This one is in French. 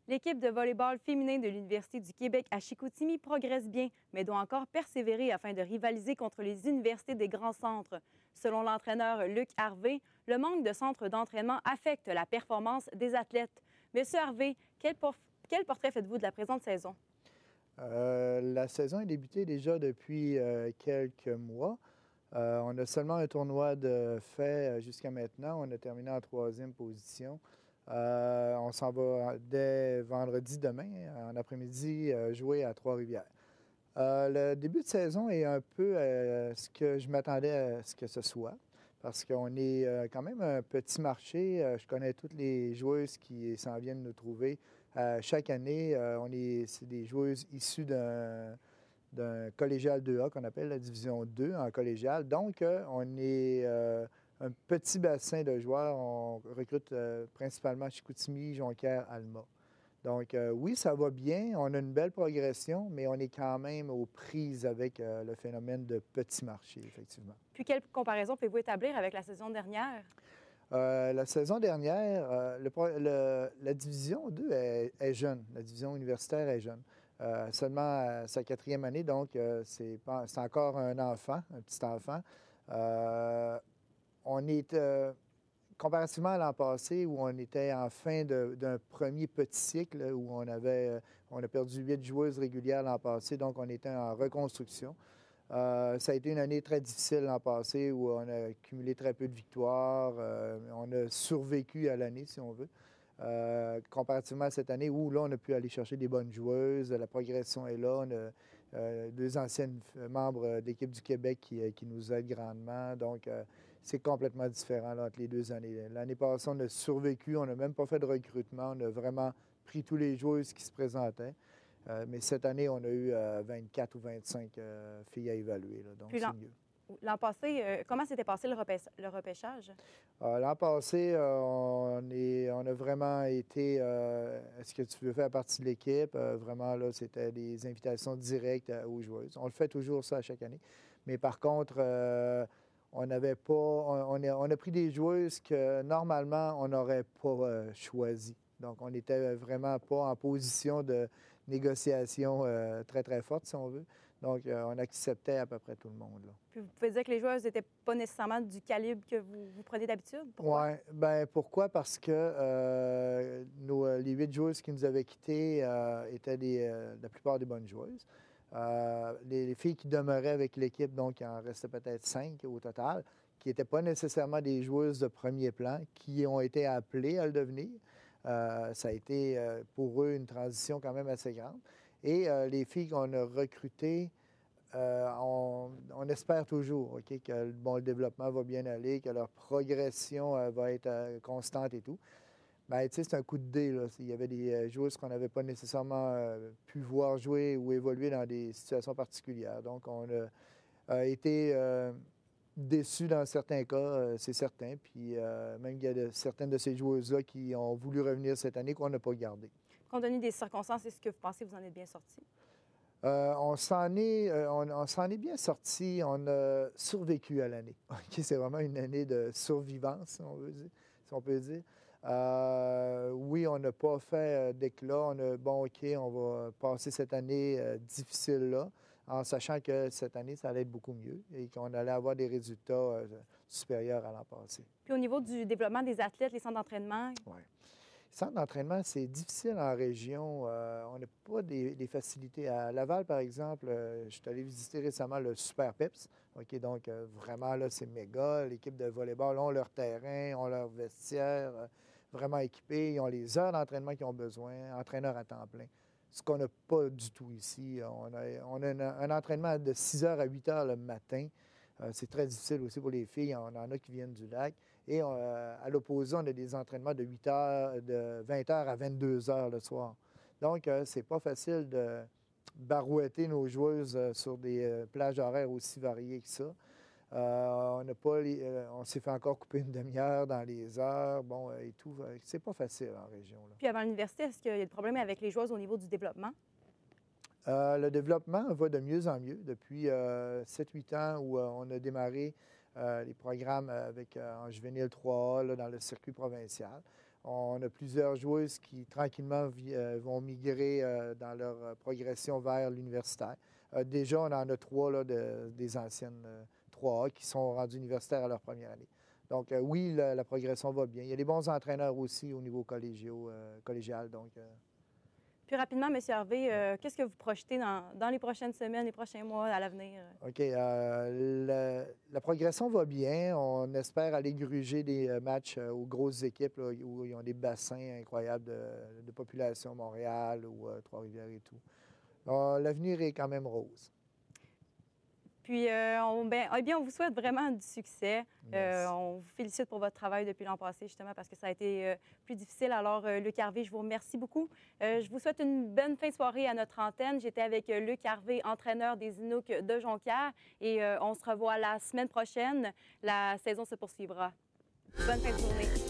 L'équipe de volleyball féminin de l'Université du Québec à Chicoutimi progresse bien, mais doit encore persévérer afin de rivaliser contre les universités des grands centres. Selon l'entraîneur Luc Harvey, le manque de centres d'entraînement affecte la performance des athlètes. Monsieur Harvey, quel portrait faites-vous de la présente saison? La saison est débutée déjà depuis quelques mois. On a seulement un tournoi de fait jusqu'à maintenant. On a terminé en troisième position. On s'en va dès vendredi demain, en après-midi, jouer à Trois-Rivières. Le début de saison est un peu ce que je m'attendais à ce que ce soit, parce qu'on est quand même un petit marché. Je connais toutes les joueuses qui s'en viennent nous trouver. Chaque année, c'est des joueuses issues d'un collégial 2A qu'on appelle la division 2 en collégial. Donc, on est un petit bassin de joueurs. On recrute principalement Chicoutimi, Jonquière, Alma. Donc, oui, ça va bien. On a une belle progression, mais on est quand même aux prises avec le phénomène de petit marché, effectivement. Puis quelle comparaison pouvez-vous établir avec la saison dernière? La saison dernière, la division 2 est jeune. La division universitaire est jeune. Seulement à sa quatrième année, donc c'est encore un enfant, un petit enfant. On est, comparativement à l'an passé, où on était en fin d'un premier petit cycle, où on a perdu 8 joueuses régulières l'an passé, donc on était en reconstruction. Ça a été une année très difficile l'an passé où on a cumulé très peu de victoires. On a survécu à l'année, si on veut. Comparativement à cette année où là, on a pu aller chercher des bonnes joueuses. La progression est là. On a deux anciennes membres d'équipe du Québec qui nous aident grandement. Donc, c'est complètement différent là, entre les deux années. L'année passée, on a survécu. On n'a même pas fait de recrutement. On a vraiment pris tous les joueuses qui se présentaient. Mais cette année, on a eu 24 ou 25 filles à évaluer, là, donc Puis c'est mieux. l'an passé, comment s'était passé le repêchage? L'an passé, on a vraiment été, est-ce que tu veux faire partie de l'équipe? Vraiment, là, c'était des invitations directes aux joueuses. On le fait toujours ça à chaque année. Mais par contre, on n'avait pas, on a pris des joueuses que normalement, on n'aurait pas choisies. Donc, on n'était vraiment pas en position de négociation très, très forte, si on veut. Donc, on acceptait à peu près tout le monde, là. Puis vous pouvez dire que les joueuses n'étaient pas nécessairement du calibre que vous prenez d'habitude? Pourquoi? Oui, bien, pourquoi? Parce que les 8 joueuses qui nous avaient quittés étaient la plupart des bonnes joueuses. Les filles qui demeuraient avec l'équipe, donc il en restait peut-être 5 au total, qui n'étaient pas nécessairement des joueuses de premier plan, qui ont été appelées à le devenir. Ça a été pour eux une transition quand même assez grande. Et les filles qu'on a recrutées, on espère toujours que le développement va bien aller, que leur progression va être constante et tout. Bien, tu sais, c'est un coup de dé, là. Il y avait des joueuses qu'on n'avait pas nécessairement pu voir jouer ou évoluer dans des situations particulières. Donc, on a été déçus dans certains cas, c'est certain. Puis, même il y a certaines de ces joueuses-là qui ont voulu revenir cette année qu'on n'a pas gardées. Compte tenu des circonstances, est-ce que vous pensez que vous en êtes bien sorti? On s'en est bien sorti. On a survécu à l'année. C'est vraiment une année de survivance, si on peut dire. Oui, on n'a pas fait d'éclat. On va passer cette année difficile-là, en sachant que cette année, ça allait être beaucoup mieux et qu'on allait avoir des résultats supérieurs à l'an passé. Puis au niveau du développement des athlètes, les centres d'entraînement, Oui. Centre d'entraînement, c'est difficile en région. On n'a pas des facilités. À Laval, par exemple, je suis allé visiter récemment le Super Peps. OK, donc, vraiment, là, c'est méga. L'équipe de volleyball ont leur terrain, ont leur vestiaire vraiment équipé. Ils ont les heures d'entraînement qu'ils ont besoin, entraîneurs à temps plein. Ce qu'on n'a pas du tout ici. On a un entraînement de 6 heures à 8 heures le matin. C'est très difficile aussi pour les filles. On en a qui viennent du lac. Et à l'opposé, on a des entraînements de 8 heures, de 20 heures à 22 heures le soir. Donc, c'est pas facile de barouetter nos joueuses sur des plages horaires aussi variées que ça. On n'a pas on s'est fait encore couper une demi-heure dans les heures, bon, et tout. C'est pas facile en région, là. puis avant l'université, est-ce qu'il y a des problèmes avec les joueuses au niveau du développement? Le développement va de mieux en mieux depuis 7-8 ans où on a démarré les programmes en juvénile 3A là, dans le circuit provincial. On a plusieurs joueuses qui, tranquillement, vont migrer dans leur progression vers l'universitaire. Déjà, on en a 3 là, des anciennes 3A qui sont rendues universitaires à leur première année. Donc, oui, la progression va bien. Il y a des bons entraîneurs aussi au niveau collégial. Donc, Plus rapidement, M. Harvey, qu'est-ce que vous projetez dans les prochaines semaines, les prochains mois à l'avenir? OK. La progression va bien. On espère aller gruger des matchs aux grosses équipes là, où ils ont des bassins incroyables de population, Montréal ou Trois-Rivières et tout. L'avenir est quand même rose. Puis, on vous souhaite vraiment du succès. Merci. On vous félicite pour votre travail depuis l'an passé, justement, parce que ça a été plus difficile. Alors, Luc Harvey, je vous remercie beaucoup. Je vous souhaite une bonne fin de soirée à notre antenne. J'étais avec Luc Harvey, entraîneur des Inuks de Jonquière. Et on se revoit la semaine prochaine. La saison se poursuivra. Bonne fin de journée.